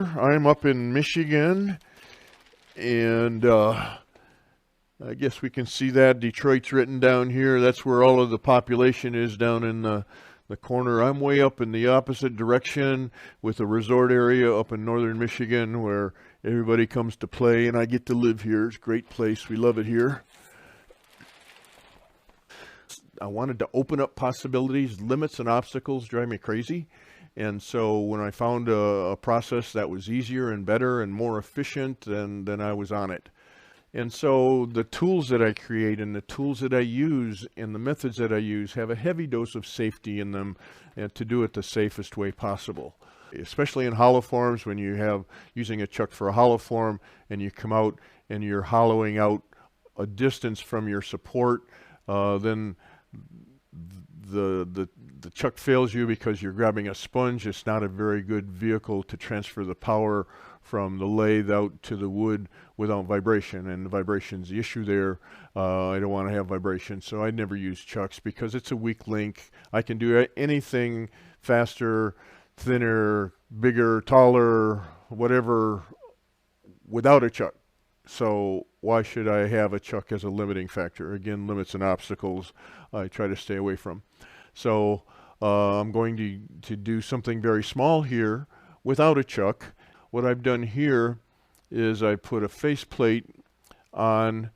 I'm up in Michigan, and I guess we can see that Detroit's written down here. That's where all of the population is, down in the corner. I'm way up in the opposite direction with a resort area up in northern Michigan where everybody comes to play, and I get to live here. It's a great place. We love it here. I wanted to open up possibilities. Limits and obstacles drive me crazy. And so when I found a process that was easier and better and more efficient, then I was on it. And so the tools that I create and the tools that I use and the methods that I use have a heavy dose of safety in them, and to do it the safest way possible. Especially in hollow forms, when you have using a chuck for a hollow form and you come out and you're hollowing out a distance from your support, then the chuck fails you because you're grabbing a sponge. It's not a very good vehicle to transfer the power from the lathe out to the wood without vibration, and the vibration's the issue there. I don't want to have vibration, so I never use chucks because it's a weak link. I can do anything faster, thinner, bigger, taller, whatever, without a chuck. So why should I have a chuck as a limiting factor? Again, limits and obstacles I try to stay away from. So I'm going to do something very small here without a chuck. What I've done here is I put a faceplate on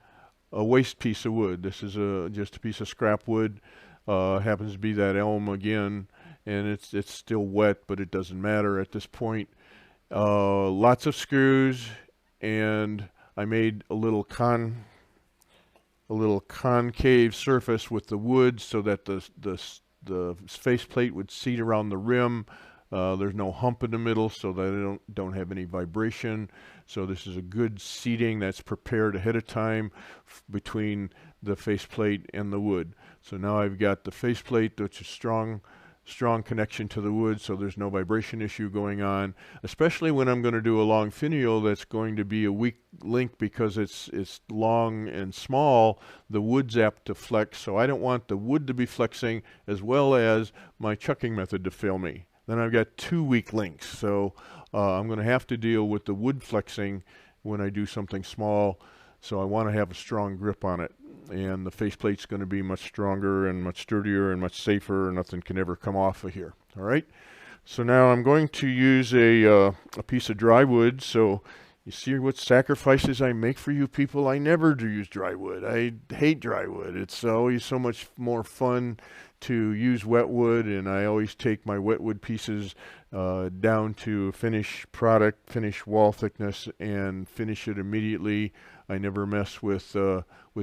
a waste piece of wood. This is just a piece of scrap wood. Happens to be that elm again, and it's still wet, but it doesn't matter at this point. Lots of screws, and I made a little concave surface with the wood so that the faceplate would seat around the rim. There's no hump in the middle, so that I don't have any vibration. So this is a good seating that's prepared ahead of time between the faceplate and the wood. So now I've got the faceplate, which is strong connection to the wood, so there's no vibration issue going on, especially when I'm going to do a long finial that's going to be a weak link because it's long and small. The wood's apt to flex, so I don't want the wood to be flexing as well as my chucking method to fail me. Then I've got two weak links, so I'm going to have to deal with the wood flexing when I do something small, so I want to have a strong grip on it. And the faceplate's going to be much stronger and much sturdier and much safer, and nothing can ever come off of here. All right, so now I'm going to use a piece of dry wood. So you see what sacrifices I make for you people. I never do use dry wood. I hate dry wood. It's always so much more fun to use wet wood, and I always take my wet wood pieces down to finish product, finish wall thickness, and finish it immediately. I never mess with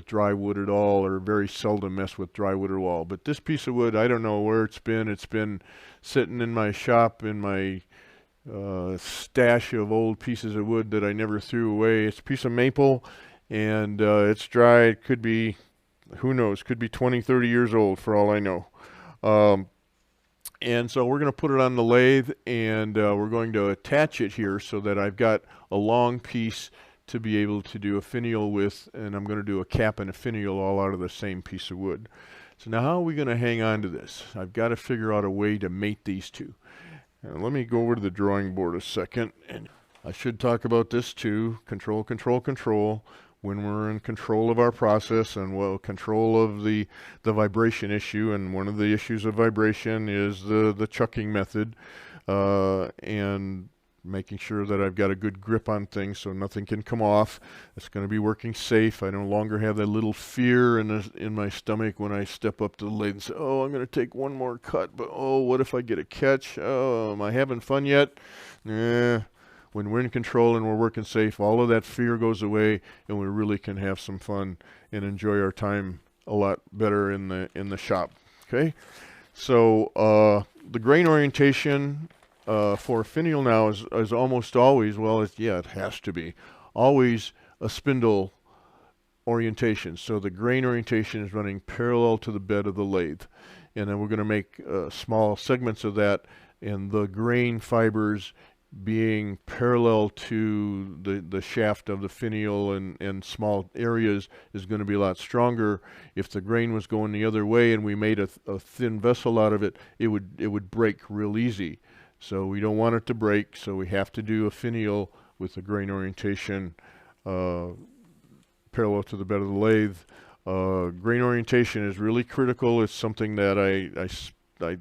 dry wood at all, or very seldom mess with dry wood at all. But this piece of wood, I don't know where it's been. It's been sitting in my shop in my stash of old pieces of wood that I never threw away. It's a piece of maple, and it's dry. It could be, who knows, could be 20, 30 years old for all I know. And so we're going to put it on the lathe, and we're going to attach it here so that I've got a long piece to be able to do a finial with, and I'm going to do a cap and a finial all out of the same piece of wood. So now how are we going to hang on to this? I've got to figure out a way to mate these two. And let me go over to the drawing board a second, and I should talk about this too. Control, control, control. When we're in control of our process and control of the vibration issue, and one of the issues of vibration is the chucking method, and making sure that I've got a good grip on things so nothing can come off. It's going to be working safe. I no longer have that little fear in my stomach when I step up to the lathe and say, oh, I'm going to take one more cut, but oh, what if I get a catch? Oh, am I having fun yet? Nah. When we're in control and we're working safe, all of that fear goes away, and we really can have some fun and enjoy our time a lot better in the shop. Okay, so the grain orientation for a finial now is almost always, well, it has to be always a spindle orientation. So the grain orientation is running parallel to the bed of the lathe, and then we're going to make small segments of that, and the grain fibers being parallel to the shaft of the finial and small areas is going to be a lot stronger. If the grain was going the other way and we made a thin vessel out of it, it would break real easy. So we don't want it to break, so we have to do a finial with the grain orientation parallel to the bed of the lathe. Grain orientation is really critical. It's something that I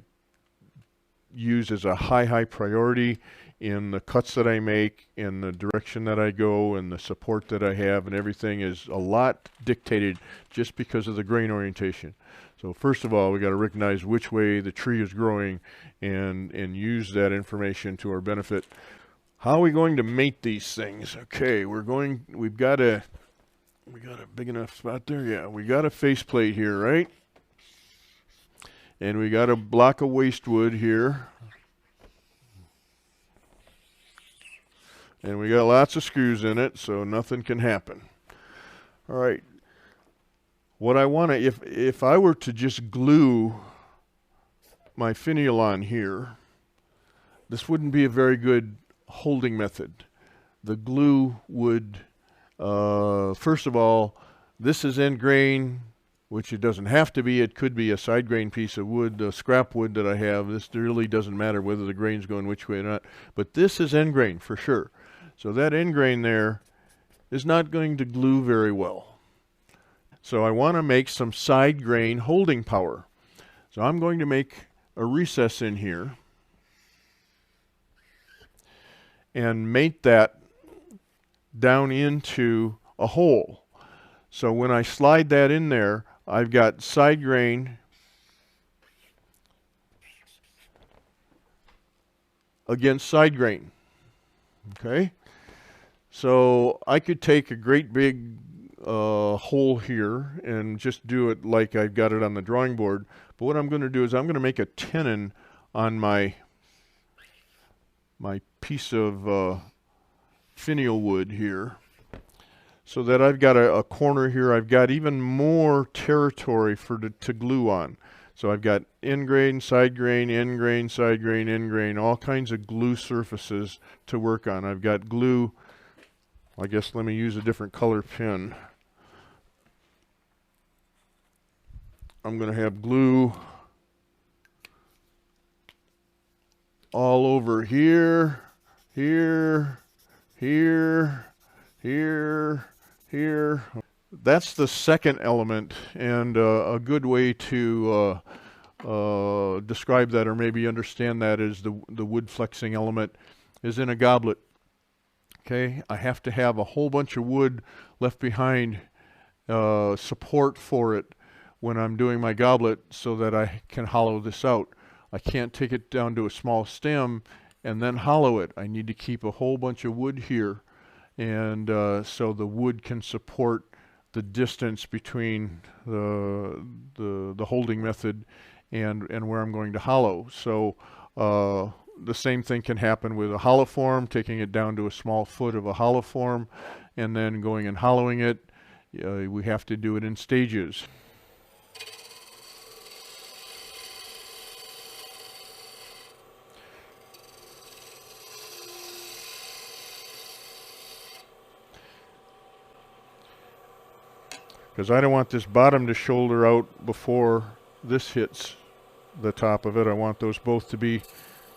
use as a high priority in the cuts that I make, in the direction that I go, and the support that I have, and everything is a lot dictated just because of the grain orientation. So first of all, we got to recognize which way the tree is growing and use that information to our benefit. How are we going to mate these things? Okay, we've got a big enough spot there. Yeah, we got a faceplate here, right? And we got a block of waste wood here. And we got lots of screws in it, so nothing can happen. All right. What I want to, if I were to just glue my finial on here, this wouldn't be a very good holding method. The glue would, first of all, this is end grain, which it doesn't have to be. It could be a side grain piece of wood, scrap wood that I have. This really doesn't matter whether the grain's going which way or not. But this is end grain for sure. So that end grain there is not going to glue very well. So I want to make some side grain holding power. So I'm going to make a recess in here and mate that down into a hole. So when I slide that in there, I've got side grain against side grain. Okay? So I could take a great big hole here and just do it like I've got it on the drawing board. But what I'm going to do is I'm going to make a tenon on my piece of finial wood here, so that I've got a corner here. I've got even more territory to glue on. So I've got end grain, side grain, end grain, side grain, end grain, all kinds of glue surfaces to work on. I've got glue. I guess let me use a different color pen. I'm going to have glue all over here, here, here, here, here. That's the second element, and a good way to describe that or maybe understand that is the wood flexing element is in a goblet. Okay, I have to have a whole bunch of wood left behind, support for it when I'm doing my goblet so that I can hollow this out. I can't take it down to a small stem and then hollow it. I need to keep a whole bunch of wood here, and so the wood can support the distance between the holding method and where I'm going to hollow. So the same thing can happen with a hollow form, taking it down to a small foot of a hollow form and then going and hollowing it. We have to do it in stages. Because I don't want this bottom to shoulder out before this hits the top of it. I want those both to be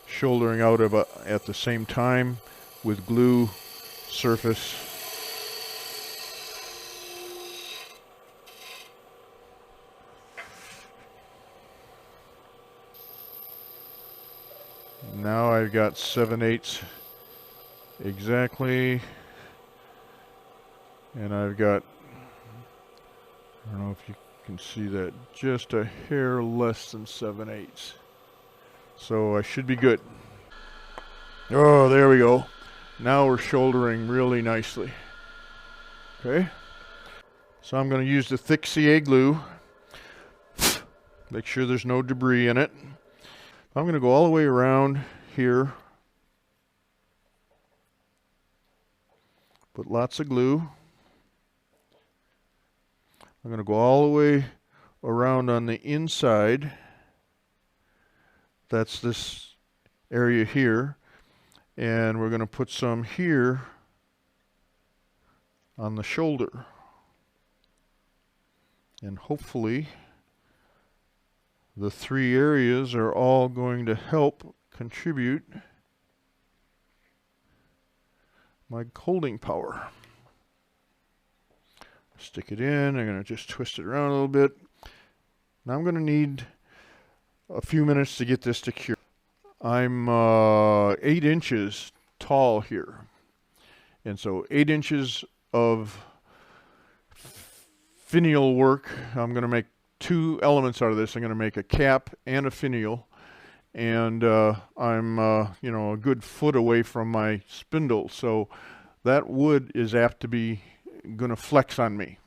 shouldering out at the same time with glue surface. Now I've got 7/8 exactly, and I've got, I don't know if you can see that, just a hair less than 7/8. So I should be good. Oh, there we go. Now we're shouldering really nicely. Okay. So I'm going to use the thick CA glue. Make sure there's no debris in it. I'm going to go all the way around here. Put lots of glue. I'm going to go all the way around on the inside. That's this area here. And we're going to put some here on the shoulder. And hopefully the three areas are all going to help contribute my holding power. Stick it in. I'm going to just twist it around a little bit. Now I'm going to need a few minutes to get this to cure. I'm 8 inches tall here. And so 8 inches of finial work. I'm going to make 2 elements out of this. I'm going to make a cap and a finial. And I'm you know, a good foot away from my spindle. So that wood is apt to be going to flex on me.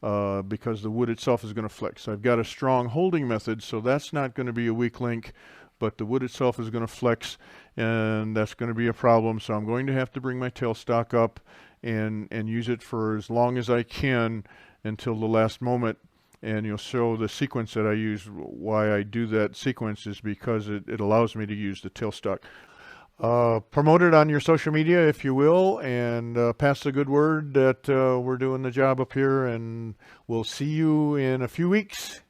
Because the wood itself is going to flex. I've got a strong holding method, so that's not going to be a weak link, but the wood itself is going to flex, and that's going to be a problem. So I'm going to have to bring my tailstock up and use it for as long as I can until the last moment. And you'll show the sequence that I use. Why I do that sequence is because it allows me to use the tailstock. Promote it on your social media, if you will, and pass the good word that we're doing the job up here, and we'll see you in a few weeks.